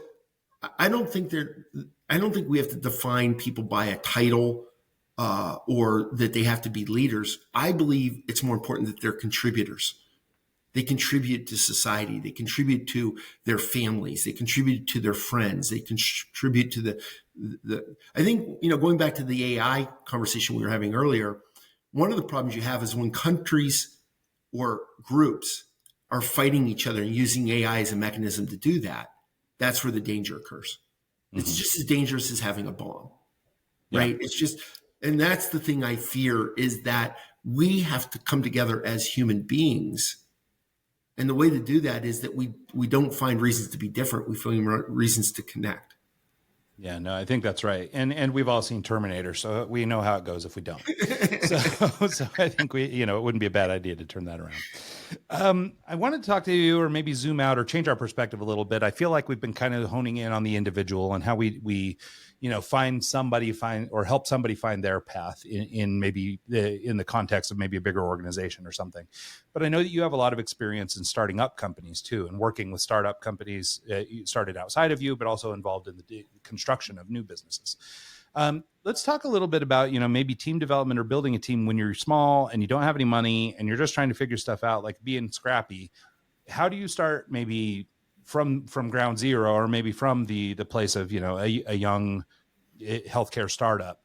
I don't think we have to define people by a title or that they have to be leaders. I believe it's more important that they're contributors. They contribute to society. They contribute to their families. They contribute to their friends. They contribute to the. I think, going back to the AI conversation we were having earlier, one of the problems you have is when countries or groups are fighting each other and using AI as a mechanism to do that. That's where the danger occurs. Mm-hmm. It's just as dangerous as having a bomb, right? Yeah. It's just, and that's the thing I fear, is that we have to come together as human beings. And the way to do that is that we don't find reasons to be different. We find reasons to connect. Yeah, no, I think that's right. And we've all seen Terminator, so we know how it goes if we don't. So I think it wouldn't be a bad idea to turn that around. I wanted to talk to you, or maybe zoom out or change our perspective a little bit. I feel like we've been kind of honing in on the individual and how we help somebody find their path in the context of maybe a bigger organization or something. But I know that you have a lot of experience in starting up companies too, and working with startup companies. You started outside of you, but also involved in the construction of new businesses. Let's talk a little bit about, maybe team development or building a team when you're small and you don't have any money and you're just trying to figure stuff out, like being scrappy. How do you start maybe from ground zero, or maybe from the place of, a young healthcare startup?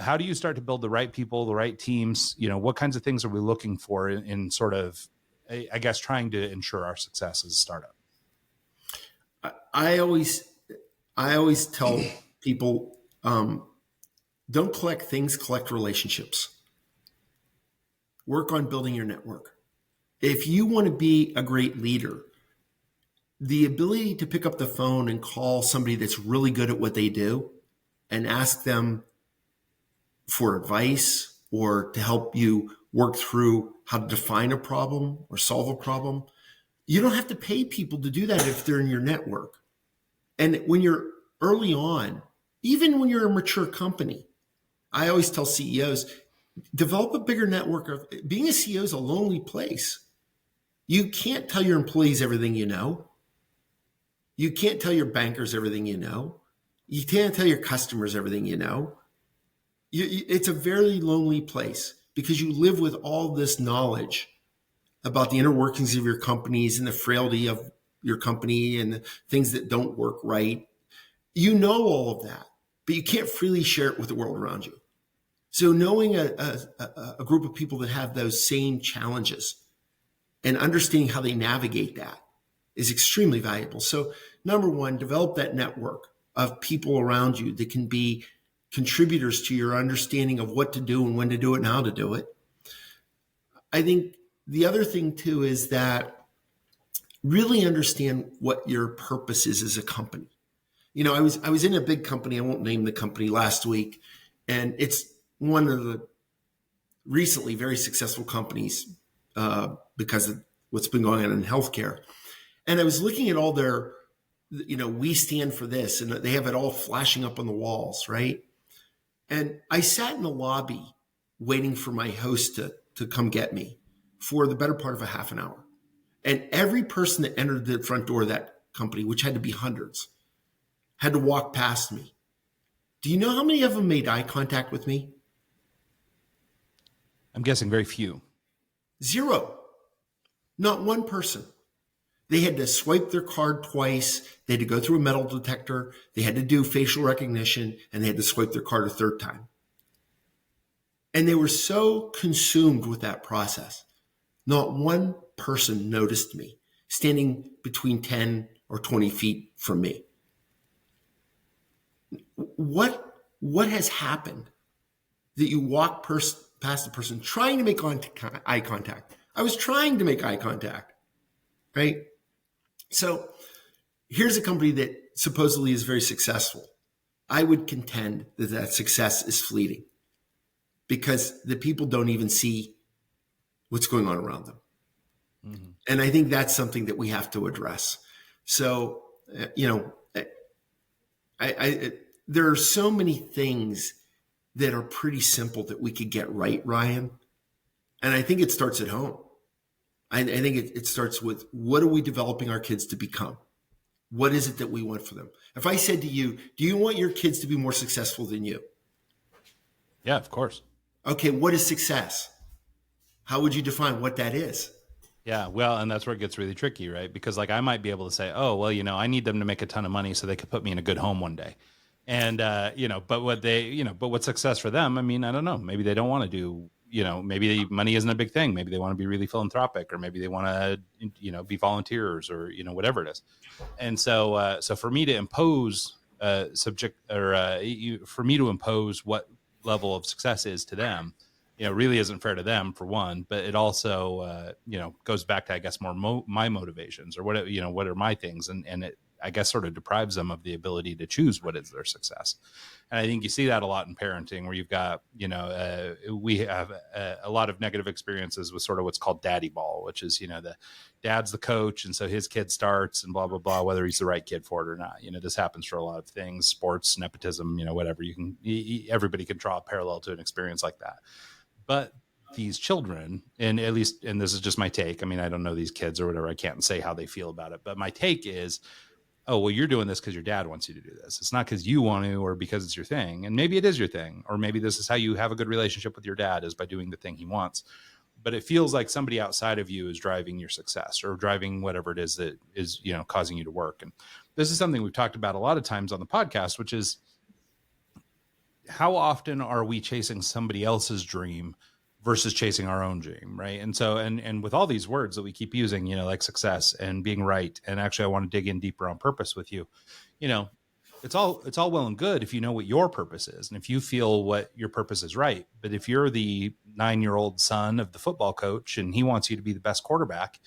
How do you start to build the right people, the right teams? What kinds of things are we looking for in sort of, I guess, trying to ensure our success as a startup? I always tell people, don't collect things, collect relationships. Work on building your network. If you want to be a great leader, the ability to pick up the phone and call somebody that's really good at what they do and ask them for advice or to help you work through how to define a problem or solve a problem. You don't have to pay people to do that if they're in your network. And when you're early on, even when you're a mature company, I always tell CEOs, develop a bigger network. Of being a CEO is a lonely place. You can't tell your employees everything you know. You can't tell your bankers everything you know. You can't tell your customers everything you know. It's a very lonely place because you live with all this knowledge about the inner workings of your companies and the frailty of your company and the things that don't work right. You know all of that, but you can't freely share it with the world around you. So knowing a group of people that have those same challenges and understanding how they navigate that is extremely valuable. So number one, develop that network of people around you that can be contributors to your understanding of what to do and when to do it and how to do it. I think the other thing too is that really understand what your purpose is as a company. I was in a big company, I won't name the company, last week, and it's one of the recently very successful companies because of what's been going on in healthcare. And I was looking at all their, we stand for this, and they have it all flashing up on the walls, right? And I sat in the lobby waiting for my host to come get me for the better part of a half an hour. And every person that entered the front door of that company, which had to be hundreds, had to walk past me. Do you know how many of them made eye contact with me? I'm guessing very few. Zero. Not one person. They had to swipe their card twice. They had to go through a metal detector. They had to do facial recognition, and they had to swipe their card a third time. And they were so consumed with that process. Not one person noticed me standing between 10 or 20 feet from me. What has happened that you walk past the person trying to make eye contact? I was trying to make eye contact, right? So here's a company that supposedly is very successful. I would contend that that success is fleeting because the people don't even see what's going on around them. Mm-hmm. And I think that's something that we have to address. So, there are so many things that are pretty simple that we could get right, Ryan. And I think it starts at home. I think it starts with, what are we developing our kids to become? What is it that we want for them? If I said to you, do you want your kids to be more successful than you? Yeah, of course. Okay, what is success? How would you define what that is? Yeah, well, and that's where it gets really tricky, right? Because like I might be able to say, oh, well, I need them to make a ton of money so they could put me in a good home one day. And, but what's success for them? I mean, I don't know. Maybe they don't want to do, maybe money isn't a big thing. Maybe they want to be really philanthropic, or maybe they want to, be volunteers, or, whatever it is. And so for me to impose for me to impose what level of success is to them, really isn't fair to them, for one, but it also, goes back to, I guess, more my motivations, or what are my things. And it, I guess, sort of deprives them of the ability to choose what is their success. And I think you see that a lot in parenting, where you've got, we have a lot of negative experiences with sort of what's called daddy ball, which is, the dad's the coach. And so his kid starts and blah, blah, blah, whether he's the right kid for it or not. This happens for a lot of things, sports, nepotism, whatever. Everybody can draw a parallel to an experience like that. But these children, and at least, and this is just my take, I mean, I don't know these kids or whatever, I can't say how they feel about it, but my take is, oh, well, you're doing this because your dad wants you to do this. It's not because you want to, or because it's your thing. And maybe it is your thing, or maybe this is how you have a good relationship with your dad, is by doing the thing he wants. But it feels like somebody outside of you is driving your success, or driving whatever it is that is, causing you to work. And this is something we've talked about a lot of times on the podcast, which is, how often are we chasing somebody else's dream versus chasing our own dream, right? And so, and with all these words that we keep using, like success and being right, and actually I want to dig in deeper on purpose with you, it's all well and good if you know what your purpose is, and if you feel what your purpose is right. But if you're the 9-year-old son of the football coach and he wants you to be the best quarterback,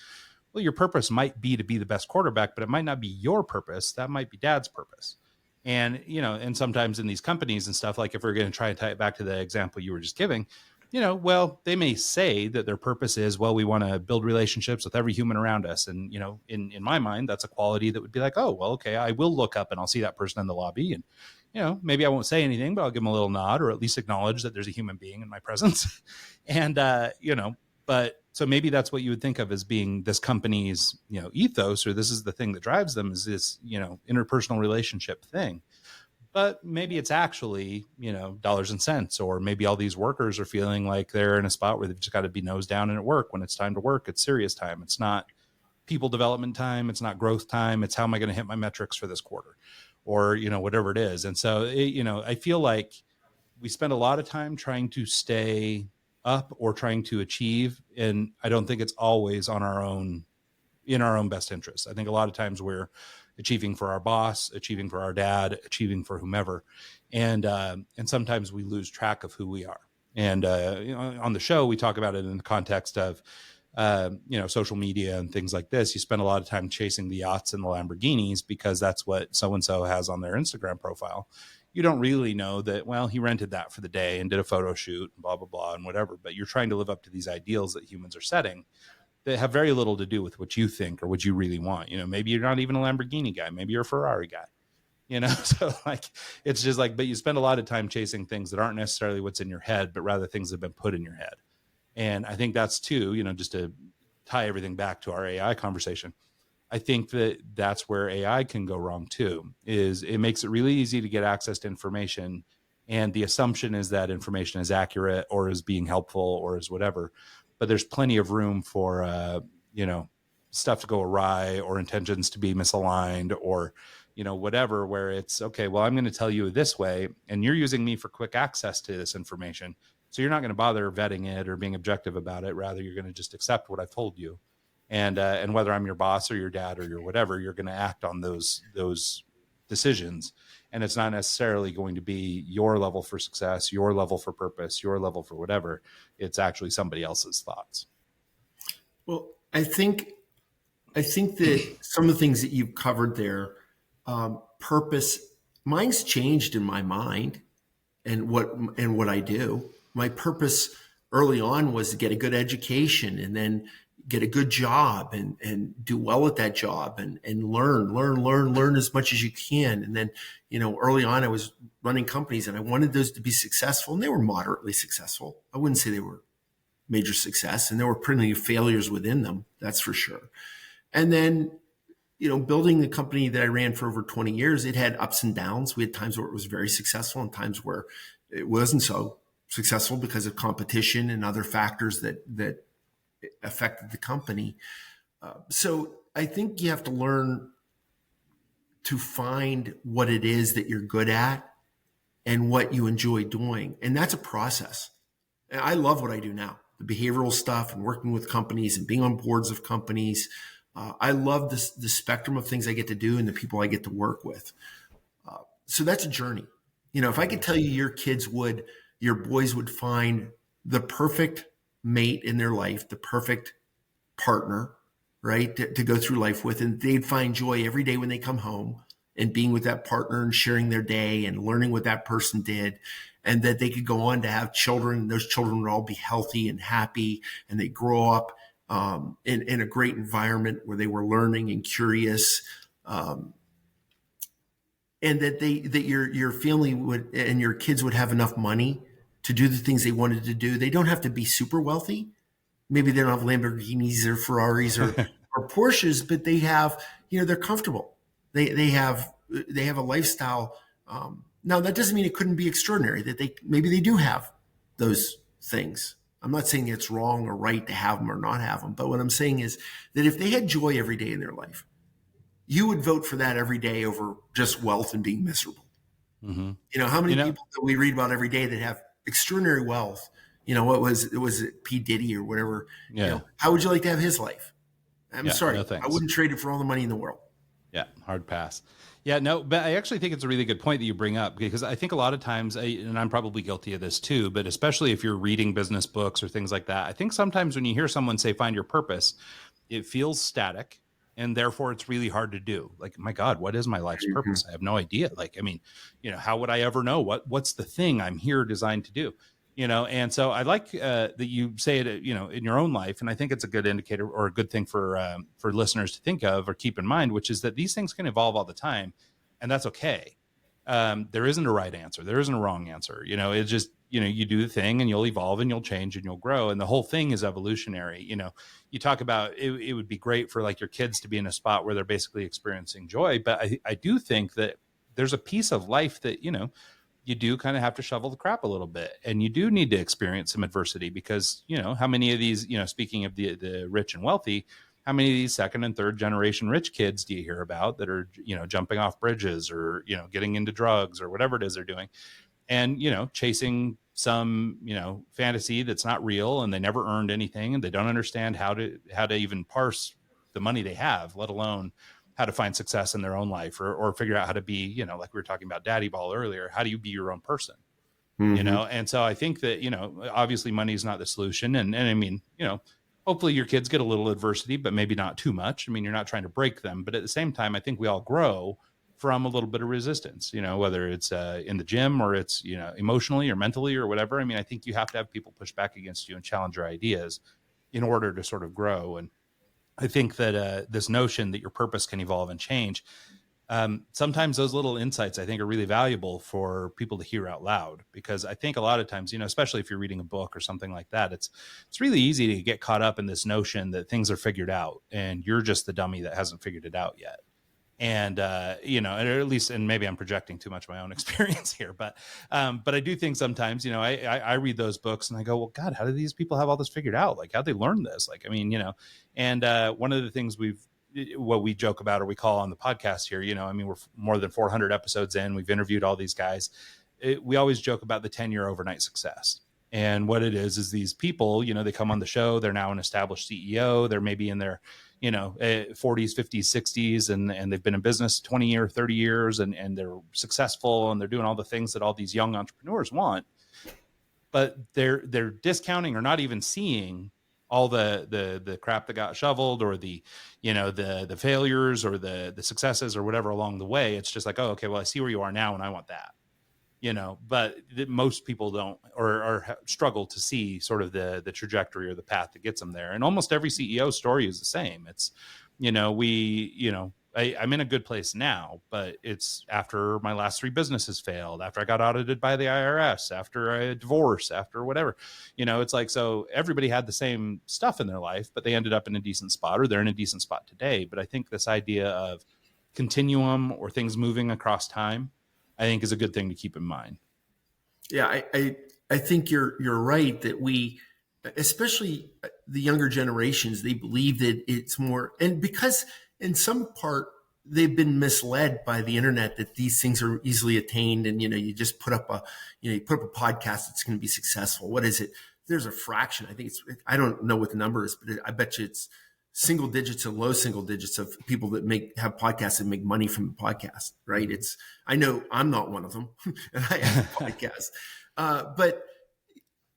well, your purpose might be to be the best quarterback, but it might not be your purpose. That might be dad's purpose. And, and sometimes in these companies and stuff, like if we're going to try and tie it back to the example you were just giving, well, they may say that their purpose is, well, we want to build relationships with every human around us. And, in my mind, that's a quality that would be like, oh, well, okay, I will look up and I'll see that person in the lobby. And, maybe I won't say anything, but I'll give them a little nod, or at least acknowledge that there's a human being in my presence. And, but so maybe that's what you would think of as being this company's, ethos, or this is the thing that drives them, is this, interpersonal relationship thing. But maybe it's actually, dollars and cents, or maybe all these workers are feeling like they're in a spot where they've just got to be nose down and at work. When it's time to work, it's serious time. It's not people development time. It's not growth time. It's how am I going to hit my metrics for this quarter, or, whatever it is. And so, I feel like we spend a lot of time trying to stay up or trying to achieve. And I don't think it's always in our own best interest. I think a lot of times we're achieving for our boss, achieving for our dad, achieving for whomever. And sometimes we lose track of who we are. And, on the show, we talk about it in the context of, social media and things like this. You spend a lot of time chasing the yachts and the Lamborghinis because that's what so-and-so has on their Instagram profile. You don't really know that, well, he rented that for the day and did a photo shoot and blah, blah, blah, and whatever. But you're trying to live up to these ideals that humans are setting that have very little to do with what you think or what you really want. Maybe you're not even a Lamborghini guy. Maybe you're a Ferrari guy, so like, it's just like, but you spend a lot of time chasing things that aren't necessarily what's in your head, but rather things that have been put in your head. And I think that's too, just to tie everything back to our AI conversation. I think that that's where AI can go wrong too, is it makes it really easy to get access to information And the assumption is that information is accurate or is being helpful or is whatever. But there's plenty of room for, stuff to go awry or intentions to be misaligned or, whatever, where it's okay, well, I'm going to tell you this way and you're using me for quick access to this information. So you're not going to bother vetting it or being objective about it. Rather, you're going to just accept what I've told you. And whether I'm your boss or your dad or your whatever, you're going to act on those decisions. And it's not necessarily going to be your level for success, your level for purpose, your level for whatever. It's actually somebody else's thoughts. Well, I think that some of the things that you've covered there, purpose, mine's changed in my mind and what I do. My purpose early on was to get a good education and then get a good job and do well at that job and learn as much as you can. And then, early on I was running companies and I wanted those to be successful, and they were moderately successful. I wouldn't say they were major success, and there were plenty of failures within them. That's for sure. And then, building the company that I ran for over 20 years, it had ups and downs. We had times where it was very successful and times where it wasn't so successful because of competition and other factors that affected the company. So I think you have to learn to find what it is that you're good at and what you enjoy doing. And that's a process. And I love what I do now, the behavioral stuff and working with companies and being on boards of companies. I love the spectrum of things I get to do and the people I get to work with. So that's a journey. If I could tell you your boys would find the perfect mate in their life, the perfect partner, right, to go through life with, and they'd find joy every day when they come home and being with that partner and sharing their day and learning what that person did, and that they could go on to have children, and those children would all be healthy and happy, and they grow up in a great environment where they were learning and curious, and that your family would and your kids would have enough money to do the things they wanted to do. They don't have to be super wealthy. Maybe they don't have Lamborghinis or Ferraris or Porsches, but they have, they're comfortable. They have a lifestyle. Now that doesn't mean it couldn't be extraordinary, that maybe they do have those things. I'm not saying it's wrong or right to have them or not have them. But what I'm saying is that if they had joy every day in their life, you would vote for that every day over just wealth and being miserable. Mm-hmm. How many people that we read about every day that have extraordinary wealth? What was it P. Diddy or whatever? Yeah. How would you like to have his life? I'm sorry. No, I wouldn't trade it for all the money in the world. Yeah. Hard pass. Yeah, no, but I actually think it's a really good point that you bring up, because I think a lot of times, and I'm probably guilty of this too, but especially if you're reading business books or things like that, I think sometimes when you hear someone say, find your purpose, it feels static. And therefore it's really hard to do. Like, my God, what is my life's purpose? I have no idea. How would I ever know what's the thing I'm here designed to do? And so I like that you say it, in your own life. And I think it's a good indicator or a good thing for listeners to think of or keep in mind, which is that these things can evolve all the time, and that's okay. There isn't a right answer. There isn't a wrong answer. It's just, you do the thing and you'll evolve and you'll change and you'll grow. And the whole thing is evolutionary. You talk about it would be great for like your kids to be in a spot where they're basically experiencing joy. But I do think that there's a piece of life that, you do kind of have to shovel the crap a little bit, and you do need to experience some adversity, because, how many of these, speaking of the rich and wealthy, how many of these second and third generation rich kids do you hear about that are, jumping off bridges or, getting into drugs or whatever it is they're doing, and, chasing some, fantasy that's not real, and they never earned anything, and they don't understand how to even parse the money they have, let alone how to find success in their own life, or figure out how to be, like we were talking about daddy ball earlier, how do you be your own person? Mm-hmm. And so I think that, obviously money is not the solution. And I mean, hopefully your kids get a little adversity, but maybe not too much. I mean, you're not trying to break them, but at the same time, I think we all grow from a little bit of resistance, whether it's in the gym or it's, emotionally or mentally or whatever. I mean, I think you have to have people push back against you and challenge your ideas in order to sort of grow. And I think that this notion that your purpose can evolve and change, sometimes those little insights I think are really valuable for people to hear out loud, because I think a lot of times, especially if you're reading a book or something like that, it's really easy to get caught up in this notion that things are figured out and you're just the dummy that hasn't figured it out yet. And, or at least, and maybe I'm projecting too much of my own experience here, but I do think sometimes, I read those books and I go, well, God, how do these people have all this figured out? Like, how'd they learn this? Like, I mean, and one of the things what we joke about, or we call on the podcast here, I mean, we're more than 400 episodes in, we've interviewed all these guys. We always joke about the 10-year overnight success. And what it is these people, they come on the show, they're now an established CEO, they're maybe in their 40s, 50s, 60s, and they've been in business 20 years, 30 years, and they're successful, and they're doing all the things that all these young entrepreneurs want. But they're discounting or not even seeing all the crap that got shoveled, or the failures, or the successes, or whatever along the way. It's just like, oh, okay, well, I see where you are now, and I want that. But most people don't, or struggle to see sort of the trajectory or the path that gets them there. And almost every CEO story is the same. It's, I'm in a good place now, but it's after my last 3 businesses failed, after I got audited by the IRS, after a divorce, after whatever, it's like, so everybody had the same stuff in their life, but they ended up in a decent spot, or they're in a decent spot today. But I think this idea of continuum, or things moving across time, I think is a good thing to keep in mind. Yeah, I think you're right that we, especially the younger generations, they believe that it's more, and because in some part they've been misled by the internet that these things are easily attained, and you just put up a podcast that's going to be successful. What is it? There's a fraction. I think I don't know what the number is, but I bet you it's single digits and low single digits of people that have podcasts and make money from the podcast, right? I know I'm not one of them, and I have a podcast. But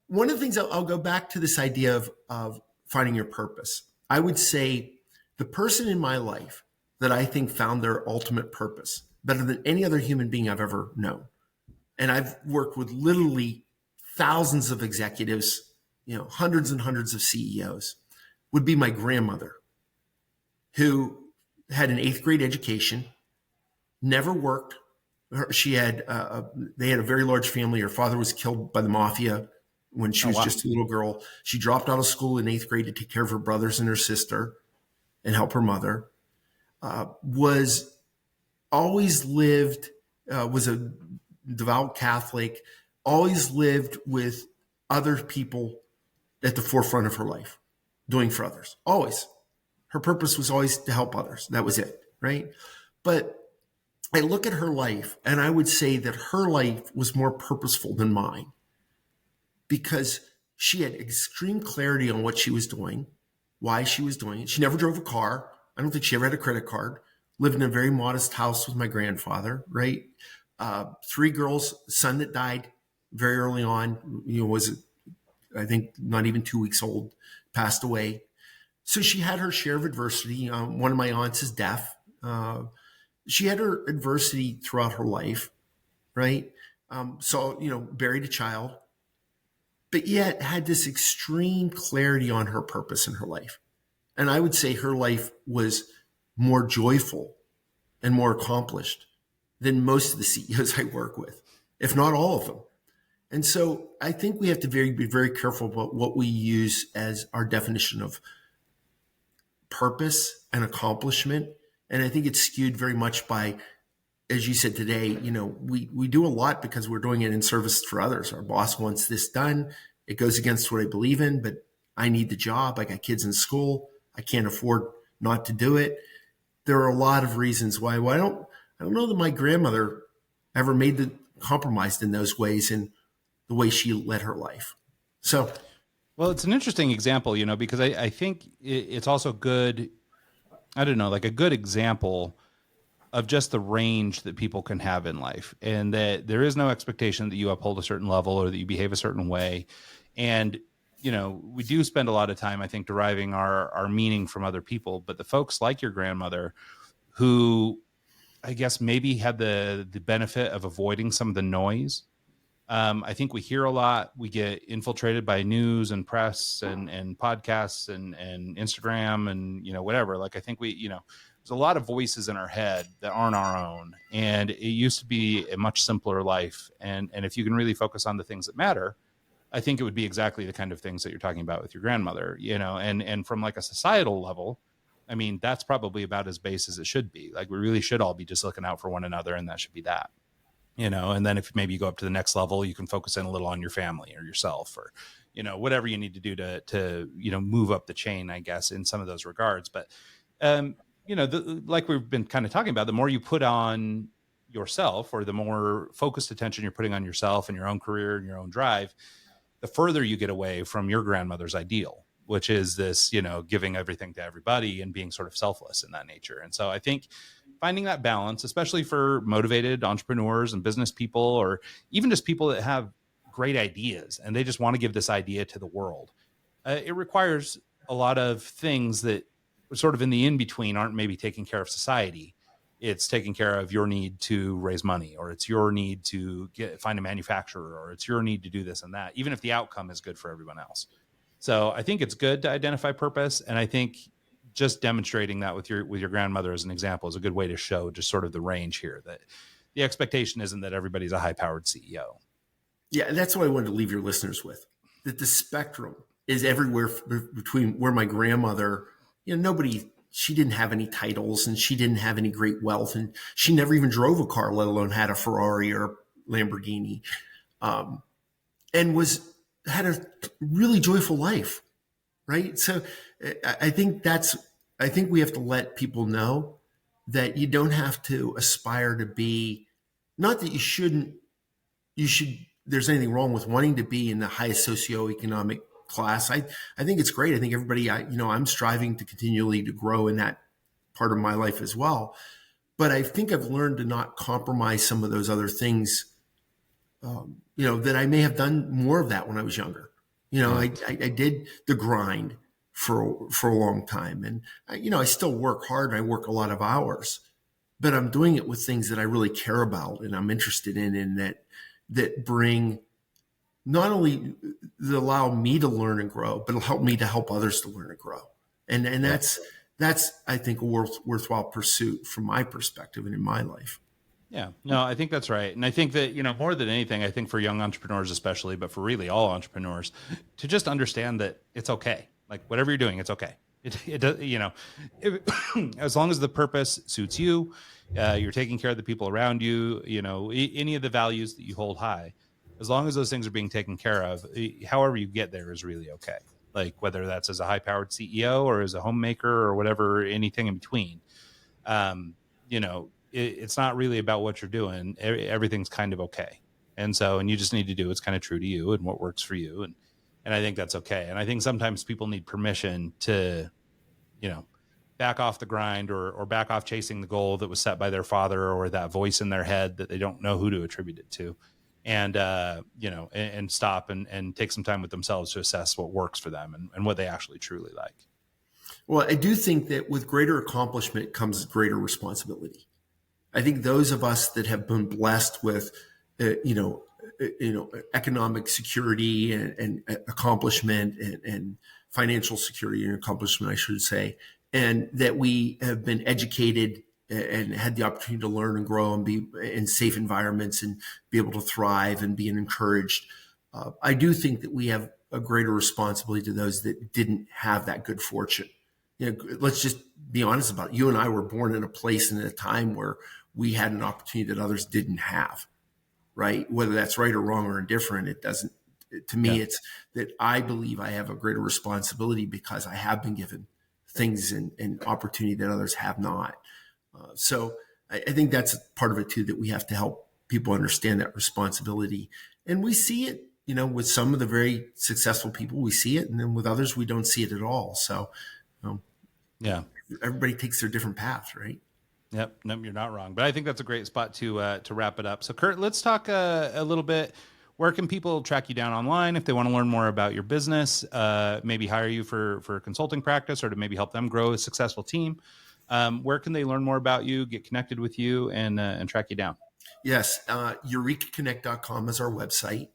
one of the things I'll go back to this idea of finding your purpose. I would say the person in my life that I think found their ultimate purpose better than any other human being I've ever known. And I've worked with literally thousands of executives, hundreds and hundreds of CEOs, would be my grandmother, who had an 8th grade education, never worked. She had, they had a very large family. Her father was killed by the mafia when she was just a little girl. She dropped out of school in 8th grade to take care of her brothers and her sister and help her mother. Was always lived, was a devout Catholic, always lived with other people at the forefront of her life, doing for others. Always. Her purpose was always to help others. That was it, right? But I look at her life, and I would say that her life was more purposeful than mine, because she had extreme clarity on what she was doing, why she was doing it. She never drove a car. I don't think she ever had a credit card. Lived in a very modest house with my grandfather, right? 3 girls, son that died very early on, was, I think, not even 2 weeks old, passed away. So she had her share of adversity. One of my aunts is deaf. She had her adversity throughout her life, right? Buried a child, but yet had this extreme clarity on her purpose in her life. And I would say her life was more joyful and more accomplished than most of the CEOs I work with, if not all of them. And so I think we have to be very careful about what we use as our definition of purpose and accomplishment. And I think it's skewed very much by, as you said today, we do a lot because we're doing it in service for others. Our boss wants this done. It goes against what I believe in, but I need the job. I got kids in school. I can't afford not to do it. There are a lot of reasons why. I don't know that my grandmother ever compromised in those ways in the way she led her life. So, well, it's an interesting example, because I think it's also good. I don't know, like a good example of just the range that people can have in life, and that there is no expectation that you uphold a certain level or that you behave a certain way. And, we do spend a lot of time, I think, deriving our meaning from other people, but the folks like your grandmother, who I guess maybe had the benefit of avoiding some of the noise. I think we hear a lot. We get infiltrated by news and press and podcasts and Instagram and, whatever. Like, I think there's a lot of voices in our head that aren't our own. And it used to be a much simpler life. And if you can really focus on the things that matter, I think it would be exactly the kind of things that you're talking about with your grandmother, and from like a societal level, I mean, that's probably about as base as it should be. Like, we really should all be just looking out for one another, and that should be that. And then if maybe you go up to the next level, you can focus in a little on your family or yourself, or whatever you need to do to move up the chain, I guess, in some of those regards. But like we've been kind of talking about, the more you put on yourself, or the more focused attention you're putting on yourself and your own career and your own drive, the further you get away from your grandmother's ideal, which is this, giving everything to everybody and being sort of selfless in that nature. And so I think finding that balance, especially for motivated entrepreneurs and business people, or even just people that have great ideas and they just want to give this idea to the world, it requires a lot of things that sort of in the in-between aren't maybe taking care of society. It's taking care of your need to raise money, or it's your need to find a manufacturer, or it's your need to do this and that, even if the outcome is good for everyone else. So I think it's good to identify purpose. And I think just demonstrating that with your grandmother as an example is a good way to show just sort of the range here, that the expectation isn't that everybody's a high-powered CEO. Yeah, and that's what I wanted to leave your listeners with, that the spectrum is everywhere between where my grandmother, she didn't have any titles, and she didn't have any great wealth, and she never even drove a car, let alone had a Ferrari or a Lamborghini, and had a really joyful life, right? So I think we have to let people know that you don't have to aspire to be, not that there's anything wrong with wanting to be in the highest socioeconomic class. I think it's great. I think everybody, I'm striving to continually to grow in that part of my life as well. But I think I've learned to not compromise some of those other things, that I may have done more of that when I was younger. I did the grind for a long time, and I still work hard and I work a lot of hours, but I'm doing it with things that I really care about and I'm interested in, and that bring, not only that allow me to learn and grow, but it'll help me to help others to learn and grow. And that's I think a worthwhile pursuit from my perspective and in my life. Yeah, no, I think that's right. And I think that, more than anything, I think for young entrepreneurs especially, but for really all entrepreneurs, to just understand that it's okay. Like, whatever you're doing, it's okay. It does, as long as the purpose suits you, you're taking care of the people around you, any of the values that you hold high, as long as those things are being taken care of, however you get there is really okay. Like, whether that's as a high-powered CEO or as a homemaker or whatever, anything in between, it's not really about what you're doing. Everything's kind of okay. And you just need to do what's kind of true to you and what works for you. And I think that's okay. And I think sometimes people need permission to, back off the grind or back off chasing the goal that was set by their father, or that voice in their head that they don't know who to attribute it to. And, and stop and take some time with themselves to assess what works for them and what they actually truly like. Well, I do think that with greater accomplishment comes greater responsibility. I think those of us that have been blessed with, economic security and accomplishment and financial security and accomplishment, I should say, and that we have been educated and had the opportunity to learn and grow and be in safe environments and be able to thrive and be encouraged. I do think that we have a greater responsibility to those that didn't have that good fortune. Let's just be honest about it. You and I were born in a place and at a time where we had an opportunity that others didn't have, right? Whether that's right or wrong or indifferent, it doesn't, to me, It's that I believe I have a greater responsibility because I have been given things and opportunity that others have not. So I think that's part of it too, that we have to help people understand that responsibility. And we see it, with some of the very successful people, we see it. And then with others, we don't see it at all. So everybody takes their different path, right? Yep. No, you're not wrong. But I think that's a great spot to wrap it up. So Kurt, let's talk a little bit. Where can people track you down online if they want to learn more about your business, maybe hire you for consulting practice, or to maybe help them grow a successful team? Where can they learn more about you, get connected with you, and track you down? Yes. EurekaConnect.com is our website.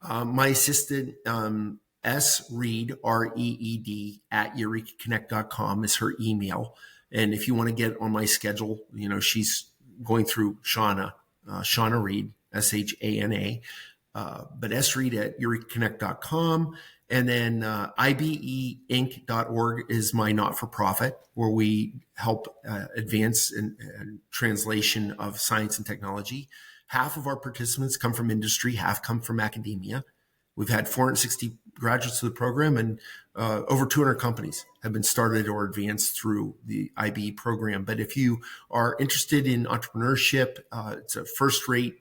My assistant, S. Reed, REED, at EurekaConnect.com is her email. And if you want to get on my schedule, she's going through Shauna Reed, SHANA. But sreed at EurekaConnect.com. And then ibeinc.org is my not-for-profit, where we help advance and translation of science and technology. Half of our participants come from industry, half come from academia. We've had 460 graduates of the program, and over 200 companies have been started or advanced through the IBE program. But if you are interested in entrepreneurship, it's a first-rate,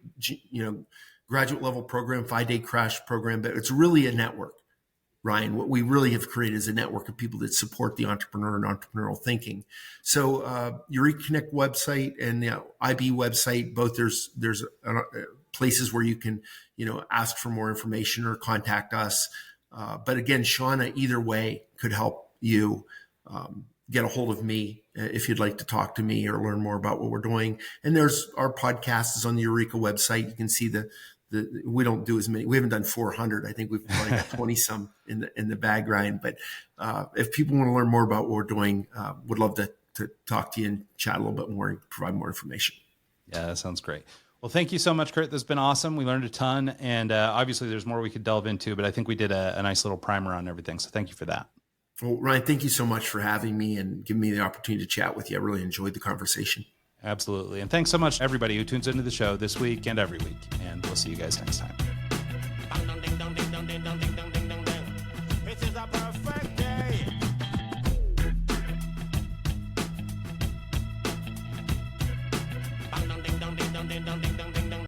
graduate level program, 5-day crash program, but it's really a network. Ryan, what we really have created is a network of people that support the entrepreneur and entrepreneurial thinking. So Eureka Connect website and the IB website, both there's places where you can, ask for more information or contact us. But again, Shauna, either way could help you get a hold of me if you'd like to talk to me or learn more about what we're doing. And there's our podcast is on the Eureka website. You can see we don't do as many. We haven't done 400. I think we've probably got 20 some in the bag, Ryan. But if people want to learn more about what we're doing, would love to talk to you and chat a little bit more and provide more information. Yeah, that sounds great. Well, thank you so much, Kurt. That's been awesome. We learned a ton, and obviously there's more we could delve into, but I think we did a nice little primer on everything. So thank you for that. Well, Ryan, thank you so much for having me and giving me the opportunity to chat with you. I really enjoyed the conversation. Absolutely. And thanks so much to everybody who tunes into the show this week and every week. And we'll see you guys next time.